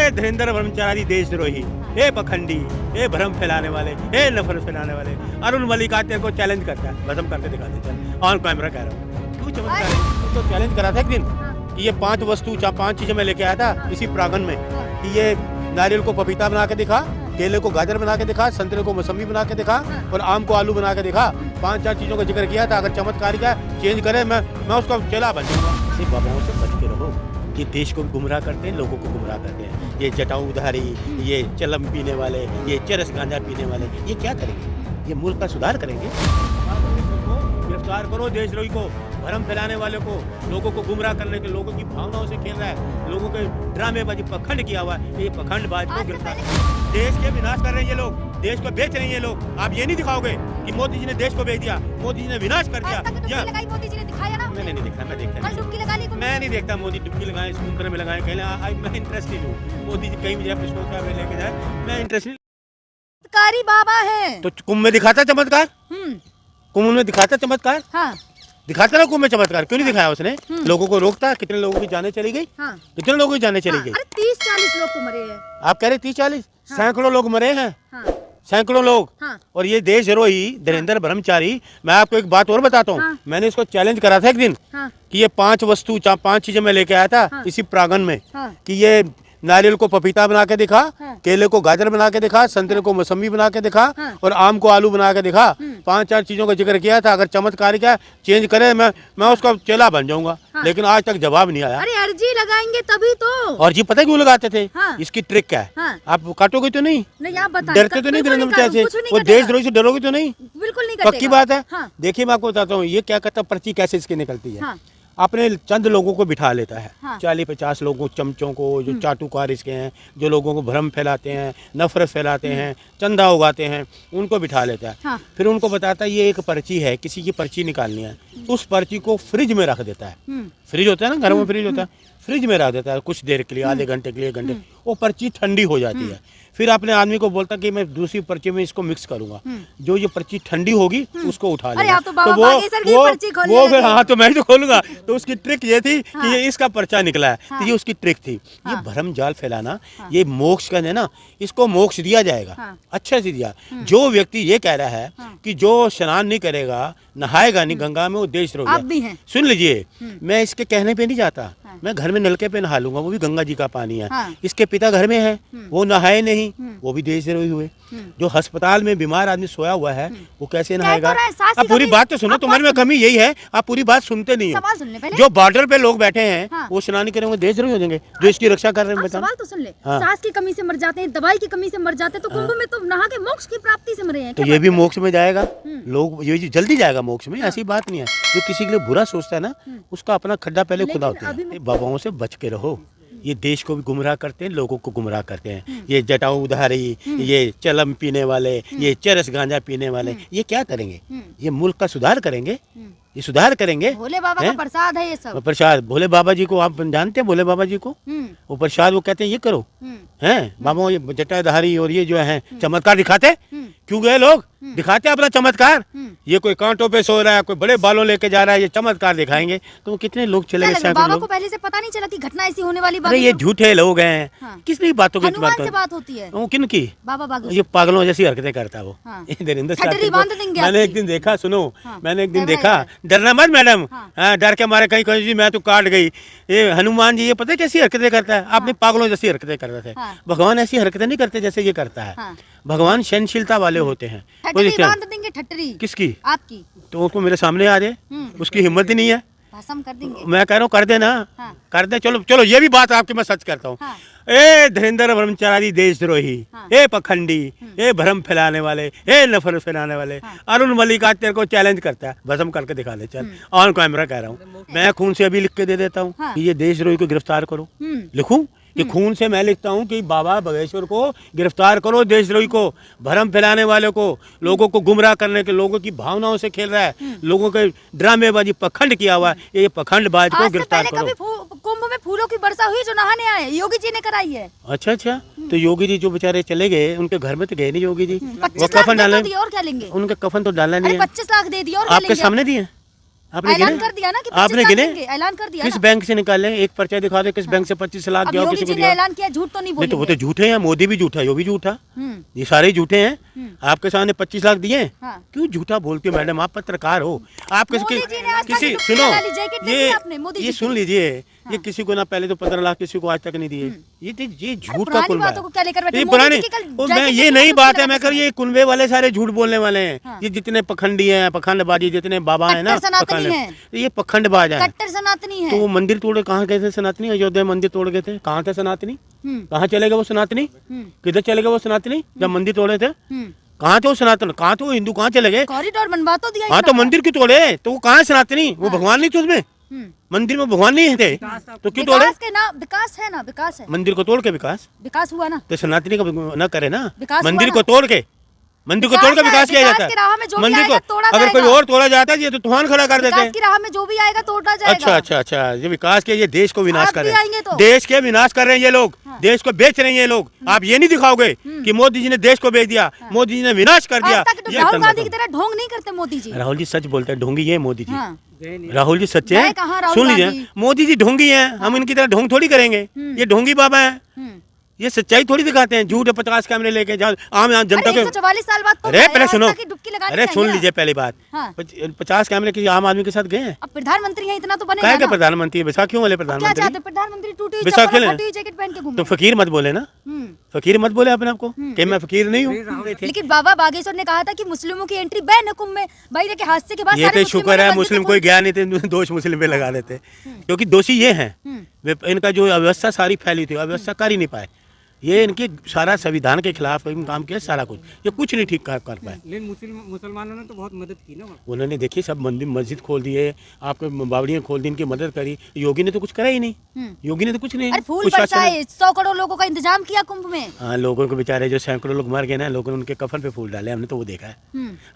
ए धीरेन्द्र ब्रह्मचारी देशद्रोही, ए पखंडी, ए भ्रम फैलाने वाले, ए नफरत फैलाने वाले, अरुण मलिक आते को चैलेंज करता है, भस्म करके दिखा देता है, ऑन कैमरा कह रहा हूँ। क्यों चमत्कार है? तो चैलेंज करा था एक दिन कि ये 5 चीजें मैं लेके आया था इसी प्रांगण में कि ये नारियल को पपीता बना के दिखा, केले को गाजर बना के दिखा, संतरे को मौसमी बना के दिखा और आम को आलू बना के दिखा। 5-4 चीजों का जिक्र किया था। अगर चमत्कारी का चेंज करे मैं उसका चेला बन जाऊंगा। ऐसे बाबाओं से बच के रहो। ये देश को गुमराह करते हैं, लोगों को गुमराह करते हैं। ये जटाऊ उधारी, ये चलम पीने वाले, ये चरस गांजा पीने वाले, ये क्या करेंगे? ये मुल्क का सुधार करेंगे? गिरफ्तार करो देशद्रोही को, भ्रम फैलाने वाले को, लोगों को गुमराह करने के, लोगों की भावनाओं से खेल रहा है, लोगों के ड्रामेबाजी पखंड किया हुआ है। ये पखंडबाज को गिरफ्तार। देश के विनाश कर रहे हैं ये लोग, देश को बेच रहे हैं ये लोग। आप ये नहीं दिखाओगे कि मोदी जी ने देश को बेच दिया, मोदी जी ने विनाश कर दिया। मोदी जी ने दिखाया ना? मैंने नहीं देखा, मैं देखता नहीं। डुबकी लगा ली तुमने? मैं नहीं देखता मोदी डुबकी लगाए, समुद्र में लगाए, कहीं मैं इंटरेस्टेड हूँ। मोदी जी कहीं भी जाए प्रश्नोत्तर में लेके जाए, मैं इंटरेस्टेड। चमत्कारी बाबा है तो कुंभ में दिखाता चमत्कार, कुंभ में दिखाता चमत्कार। हाँ। दिखाता ना कुंभ में चमत्कार, क्यों नहीं दिखाया उसने? लोगों को रोकता। कितने लोगों की जाने चली गई? हाँ। कितने लोगों की जाने चली गई? 30-40 लोग तो मरे हैं। आप कह रहे 30-40? हाँ। सैकड़ों लोग मरे हैं। हाँ। सैकड़ों लोग। हाँ। और ये देशद्रोही धीरेन्द्र ब्रह्मचारी, मैं आपको एक बात और बताता हूँ। हाँ। मैंने इसको चैलेंज करा था एक दिन कि ये 5 चीजें मैं लेके आया था इसी प्रांगण में कि ये नारियल को पपीता बना के दिखा, केले को गाजर बना के दिखा, संतरे को मौसमी बना के दिखा और आम को आलू बना के दिखा। 5-4 चीजों का जिक्र किया था। अगर चमत्कारी का चेंज करे मैं उसका चेला बन जाऊंगा। लेकिन आज तक जवाब नहीं आया। अरे अर्जी लगाएंगे तभी तो। और जी पता है क्यों लगाते थे? हाँ। इसकी ट्रिक क्या है? हाँ। आप काटोगे तो नहीं? नहीं, आप बताएं। डरते तो नहीं धीरेन्द्र ब्रह्मचारी से? वो देशद्रोही से डरोगे तो नहीं? बिल्कुल नहीं। पक्की बात है। देखिए मैं आपको बताता हूँ ये क्या करता, पर्ची कैसे इसकी निकलती है। अपने चंद लोगों को बिठा लेता है। 40-50 लोगों, चमचों को, जो चाटुकार इसके हैं, जो लोगों को भ्रम फैलाते हैं, नफरत फैलाते हैं, चंदा उगाते हैं, उनको बिठा लेता है। फिर उनको बताता है ये एक पर्ची है, किसी की पर्ची निकालनी है। उस पर्ची को फ्रिज में रख देता है। फ्रिज होता है ना, घरों में फ्रिज होता है, फ्रिज में रख देता है कुछ देर के लिए, आधे घंटे के लिए, 1 घंटे। वो पर्ची ठंडी हो जाती है। फिर अपने आदमी को बोलता कि मैं दूसरी पर्ची में इसको मिक्स करूंगा, जो ये पर्ची ठंडी होगी उसको उठा लेगा। तो वो फिर हाँ तो मैं तो खोलूंगा। तो उसकी ट्रिक ये थी कि ये इसका पर्चा निकला है। तो ये उसकी ट्रिक थी। ये भ्रम जाल फैलाना, ये मोक्ष का है ना, इसको मोक्ष दिया जाएगा, अच्छा से दिया। जो व्यक्ति ये कह रहा है कि जो स्नान नहीं करेगा, नहाएगा नहीं गंगा में, वो देशद्रोही है। सुन लीजिए, मैं इसके कहने पे नहीं जाता। मैं घर में नलके पे नहा लूंगा, वो भी गंगा जी का पानी है। इसके पिता घर में है, वो नहाए नहीं, वो भी देशद्रोही हुए। जो अस्पताल में बीमार आदमी सोया हुआ है, वो कैसे नहाएगा? आप पूरी बात तो सुनो, तुम्हारे में कमी यही है, आप पूरी बात सुनते नहीं हो। जो बॉर्डर पे लोग बैठे हैं वो स्नान करेंगे, देशद्रोही हो जाएंगे। जो इसकी रक्षा कर रहे हैं, सवाल तो सुन ले। सांस की कमी से मर जाते हैं, दवाई की कमी से मर जाते हैं, तो कुंभ में तो नहा के मोक्ष की प्राप्ति से मरे हैं। तो ये भी मोक्ष में जाएगा, लोग ये जल्दी जाएगा मोक्ष में। ऐसी बात नहीं है। जो किसी के लिए बुरा सोचता है ना, उसका अपना खड्डा पहले खुदा होता है। बाबाओं से बच के रहो। ये देश को भी गुमराह करते हैं, लोगों को गुमराह करते हैं। ये जटाऊ उधारी, ये चलम पीने वाले, ये चरस गांजा पीने वाले, ये क्या करेंगे? ये मुल्क का सुधार करेंगे, ये सुधार करेंगे। भोले बाबा का प्रसाद है ये सब। प्रसाद भोले बाबा जी को आप जानते हैं? भोले बाबा जी को वो प्रसाद, वो कहते हैं ये करो, हैं बाबा। ये जटाधारी और ये जो है चमत्कार दिखाते, क्यों गए लोग? दिखाते अपना चमत्कार। ये कोई कांटों पे सो रहा है, कोई बड़े बालों लेके जा रहा है, ये चमत्कार दिखाएंगे तो कितने लोग चले गए? बाबा को पहले से पता नहीं चला कि घटना ऐसी होने वाली? अरे ये झूठे लोग हैं। किसकी बातों की बात होती है? किन की? बाबा ये पागलों जैसी हरकतें करता है वो। मैंने एक दिन देखा, सुनो, मैंने एक दिन देखा, डरना मत मैडम, डर के मारे कहीं मैं तो काट गई। ये हनुमान जी, ये पता है कैसी हरकतें करता है? आपने पागलों जैसी हरकतें कर रहे थे। भगवान ऐसी हरकतें नहीं करते जैसे ये करता है। भगवान सहनशीलता वाले होते हैं। देंगे ठट्टरी किसकी? आपकी। तो उसको मेरे सामने आ जाए, उसकी हिम्मत ही नहीं है। कर देंगे। मैं कह रहा हूँ कर दे ना, कर दे। चलो ये भी बात आपकी मैं सच करता हूँ। ए धीरेन्द्र ब्रह्मचारी देशद्रोही, ए पखंडी, ए भ्रम फैलाने वाले, ए नफरत फैलाने वाले, अरुण मलिक आज तेरे को चैलेंज करता है, भस्म करके दिखा दे। चल ऑन कैमरा कह रहा हूँ। मैं खून से अभी लिख के दे देता हूँ कि ये देशद्रोही को गिरफ्तार करो। लिखूं कि खून से मैं लिखता हूँ कि बाबा बागेश्वर को गिरफ्तार करो, देशद्रोही को, भ्रम फैलाने वाले को, लोगों को गुमराह करने के, लोगों की भावनाओं से खेल रहा है, लोगों के ड्रामेबाजी पखंड किया हुआ है, ये पखंडबाज को गिरफ्तार करो। कुंभ में फूलों की वर्षा हुई जो नहाने आए, योगी जी ने कराई है। अच्छा, तो योगी जी जो बेचारे चले गए, उनके घर में तो गए नहीं योगी जी। वो कफन डालने, और क्या लेंगे? उनका कफन तो डालना नहीं है। 25 लाख दे दिए और आपके सामने दिए, आपने ऐलान गिने? कर दिया ना कि आपने 25 गिने? लाख देंगे, ऐलान कर दिया किस ना। बैंक से निकाले? एक पर्चा दिखा दे किस बैंक से 25 लाख अब दिया, योगी किसी को जी ने दिया? ऐलान किया, झूठ तो नहीं नहीं तो वो बोलेंगे। तो झूठे हैं, मोदी भी झूठा है, यो भी झूठा, ये सारे झूठे हैं। आपके सामने 25 लाख दिए, हाँ। क्यों झूठा बोलती हो मैडम? आप पत्रकार हो, आप मोदी जी ने आज तक किसी डुबकी सुनो, लगा ली, जैकेट देखी ये आपने मोदी जी ये की? सुन लीजिए, ये हाँ। किसी को ना पहले तो 15 लाख किसी को आज तक नहीं दिए। ये झूठ का पुरानी कुनबा बातों को क्या लेकर बैठे? ये मोदी पुरानी जी की कल वो जैकेट मैं ये देखी नई तो बात डुबकी है, मैं लगा कर ये कुनबे वाले सारे झूठ बोलने वाले हैं। हाँ। ये जितने पखंडी हैं, पखंडबाजी, जितने बाबा है ना कट्टर सनातनी पखंड, हैं। ये पखंडबाज है। कट्टर सनातनी है। तो वो मंदिर तोड़े कहाँ गए थे सनातनी? अयोध्या में मंदिर तोड़ गए थे, कहाँ थे सनातनी? हम्म, कहाँ चले गए वो सनातनी? हम्म, किधर चले गए वो सनातनी जब मंदिर तोड़े थे? हम्म। कहाँ थे वो सनातन? कहाँ थे वो हिंदू? कहाँ चले गए? कॉरिडोर बनवा तो दिया हाँ इतना तो मंदिर क्यों तोड़े? तो वो कहाँ है सनातनी? वो भगवान नहीं थे उसमें? हम्म। मंदिर में भगवान नहीं थे तो क्यों तोड़े? विकास के ना, विकास है ना, विकास है, मंदिर को तोड़ के विकास विकास हुआ ना। तो सनातनी का न करे ना, विकास हुआ मंदिर ना। को तोड़ के, मंदिर को विकास तोड़ के है, विकास किया विकास जाता की राह में जो है। भी मंदिर आएगा को तोड़ा अगर कोई जाएगा। और तोड़ा जाता है ये तो तूफान खड़ा कर देते विकास हैं। की राह में जो भी आएगा तोड़ा जाएगा। अच्छा अच्छा अच्छा, ये विकास के, ये देश को विनाश आप कर भी रहे आएंगे हैं, तो। देश के विनाश कर रहे हैं ये लोग, हाँ। देश को बेच रहे हैं ये लोग। आप ये नहीं दिखाओगे कि मोदी जी ने देश को बेच दिया, मोदी जी ने विनाश कर दिया। आज तक ये राहुल करना गांधी की था। तरह ढोंग नहीं करते मोदी जी। राहुल जी सच बोलते हैं, ढोंगी ये मोदी जी। हाँ। राहुल जी सच्चे मैं हैं, कहाँ राहुल सुन लीजिए, गांधी? मोदी जी ढोंगी हैं, हम इनकी तरह ढोंग थोड़ी करेंगे। ये ढोंगी बाबा है, हम्म। ये सच्चाई थोड़ी दिखाते हैं। झूठ 50 कैमरे लेके जाओ आम जनता अरे के। 144 साल बाद तो अरे आया, पहले आज सुनो, तक की डुबकी लगानी अरे चाहिए सुन ना। लीजिए पहली बात, हाँ। 50 कैमरे किसी आम आदमी के साथ गए हैं? अब प्रधानमंत्री हैं, इतना तो बनेगा क्या क्या ना। प्रधानमंत्री है? बैसाखियों वाले क्या प्रधानमंत्री? चाहते हैं? प्रधानमंत्री टूटी हुई विशाखा चप्पल ले- और फटी हुई जैकेट पहन के घूमे। तो फकीर मत बोले ना, हम्म। फकीर मत बोले अपने आपको कि मैं फकीर नहीं हूँ। लेकिन बाबा बागेश्वर ने कहा था कि मुस्लिमों की एंट्री बैन है कुंभ में। भाई देखिए हादसे के बाद ये सारे तो शुक्र है मुस्लिम कोई गया नहीं थे, दोष मुस्लिम पे लगा देते, क्योंकि दोषी ये हैं। इनका जो अव्यवस्था सारी फैली थी, अव्यवस्था कर ही नहीं पाए। ये इनके सारा संविधान के खिलाफ काम किया, सारा कुछ, ये कुछ नहीं ठीक कर पाए। लेकिन मुसलमानों ने तो बहुत मदद की ना। उन्होंने देखिए सब मंदिर मस्जिद खोल दिए, आपके बावड़ियाँ खोल दी, इनकी मदद करी। योगी ने तो कुछ करा ही नहीं, योगी ने तो कुछ नहीं। अरे फूल कुछ बरसाए, 100 करोड़ लोगों का इंतजाम किया कुंभ में। हाँ, लोगों को बेचारे जो सैकड़ों लोग मर गए ना, लोगों ने उनके कफन पे फूल डाले, हमने तो वो देखा है।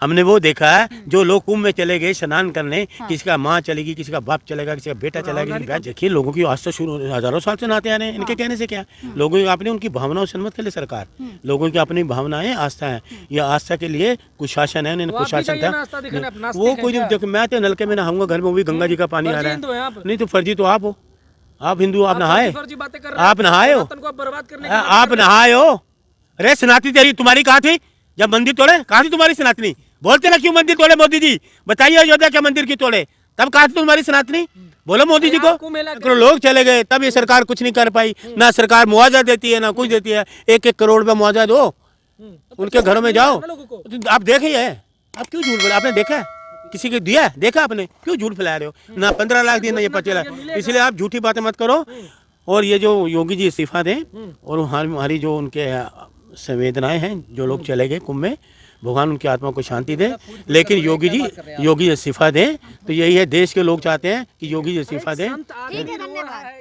हमने वो देखा है जो लोग कुंभ में चले गए स्नान करने, किसी का माँ चलेगी, किसी का बाप चलेगा, किसी का बेटा चलेगा। देखिए लोगों की आस्था शुरू हजारों साल से नहाते आ रहे हैं, इनके कहने से क्या? लोगों की अपनी उनकी भावनाओं से मत खेले सरकार, लोगों की अपनी भावनाएं, आस्था है। ये आस्था के लिए कुशासन है, उन्हें कुशासन था। वो कोई देखो, मैं तो नलके में नहाऊंगा, घर में वो भी गंगा जी का पानी आ रहा है। नहीं तो फर्जी तो आप हो, आप हिंदू, आप नहाए, आप नहाए हो, आप नहाए हो। अरे सनातनी तेरी तुम्हारी कहाँ थी जब मंदिर तोड़े? कहाँ थी तुम्हारी सनातनी? बोलते ना क्यों मंदिर तोड़े मोदी जी? बताइए अयोध्या के मंदिर क्यों तोड़े? तब कहाँ थी तुम्हारी सनातनी? बोलो मोदी जी को। लोग चले गए तब ये सरकार कुछ नहीं कर पाई, ना सरकार मुआवजा देती है ना कुछ देती है। 1-1 करोड़ रुपया मुआवजा दो, उनके घरों में जाओ। आप देखिए, आप क्यों झूठ बोले? आपने देखा किसी को दिया? देखा आपने? क्यों झूठ फैला रहे हो? ना 15 लाख दिए, ना ये 25 लाख। इसलिए आप झूठी बातें मत करो। और ये जो योगी जी इस्तीफा दें, और हमारी जो उनके संवेदनाएं हैं, जो लोग चले गए कुंभ में, भगवान उनकी आत्मा को शांति दे। लेकिन योगी जी इस्तीफा दें, तो यही है, देश के लोग चाहते हैं कि योगी जी इस्तीफा दें। ठीक है, धन्यवाद।